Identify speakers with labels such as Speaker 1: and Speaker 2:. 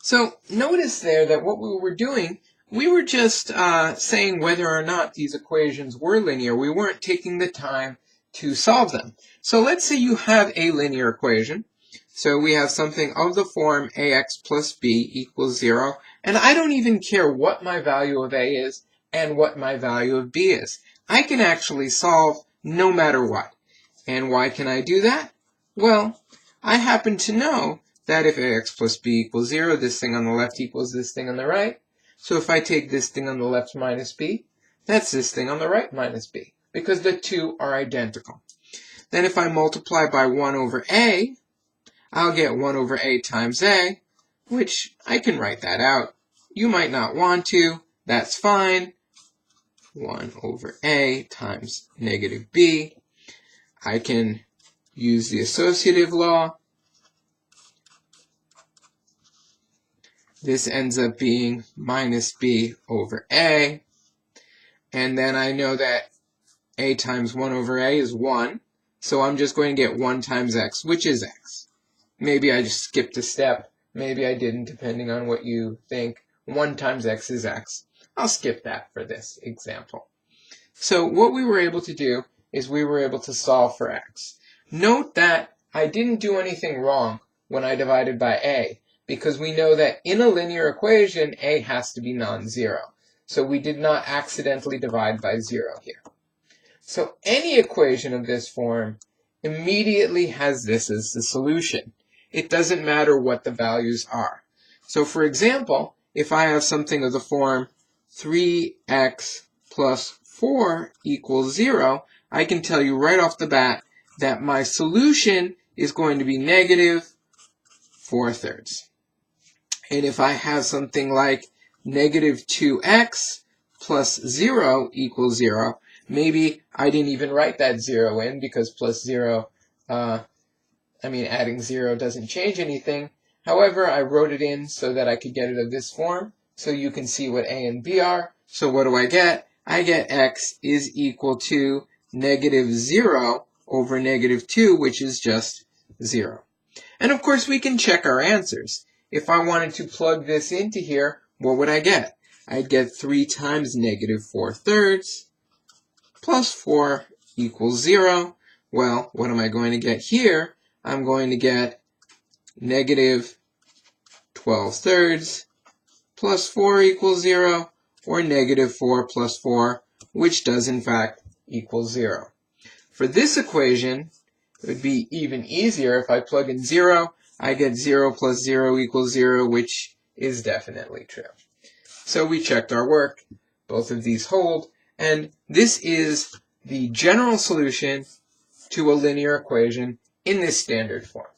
Speaker 1: So notice there that what we were doing, we were just saying whether or not these equations were linear. We weren't taking the time to solve them. So let's say you have a linear equation. So we have something of the form ax plus b equals 0. And I don't even care what my value of a is and what my value of b is. I can actually solve no matter what. And why can I do that? Well, I happen to know that if ax plus b equals 0, this thing on the left equals this thing on the right. So if I take this thing on the left minus b, that's this thing on the right minus b, because the two are identical. Then if I multiply by 1 over a, I'll get 1 over a times a, which I can write that out. You might not want to. That's fine. 1 over a times negative b. I can use the associative law. This ends up being minus b over a. And then I know that a times 1 over a is 1. So I'm just going to get 1 times x, which is x. Maybe I just skipped a step. Maybe I didn't, depending on what you think. 1 times x is x. I'll skip that for this example. So what we were able to do is we were able to solve for x. Note that I didn't do anything wrong when I divided by a, because we know that in a linear equation, a has to be non-zero. So we did not accidentally divide by 0 here. So any equation of this form immediately has this as the solution. It doesn't matter what the values are. So for example, if I have something of the form 3x plus 4 equals 0, I can tell you right off the bat that my solution is going to be negative 4/3. And if I have something like negative 2x plus 0 equals 0, maybe I didn't even write that 0 in because plus 0, adding 0 doesn't change anything. However, I wrote it in so that I could get it of this form, so you can see what a and b are. So what do I get? I get x is equal to negative 0 over negative 2, which is just 0. And of course, we can check our answers. If I wanted to plug this into here, what would I get? I'd get 3 times negative 4/3 plus 4 equals 0. Well, what am I going to get here? I'm going to get negative 12/3 plus 4 equals 0, or negative 4 plus 4, which does in fact equal 0. For this equation, it would be even easier if I plug in 0. I get 0 plus 0 equals 0, which is definitely true. So we checked our work. Both of these hold. And this is the general solution to a linear equation in this standard form.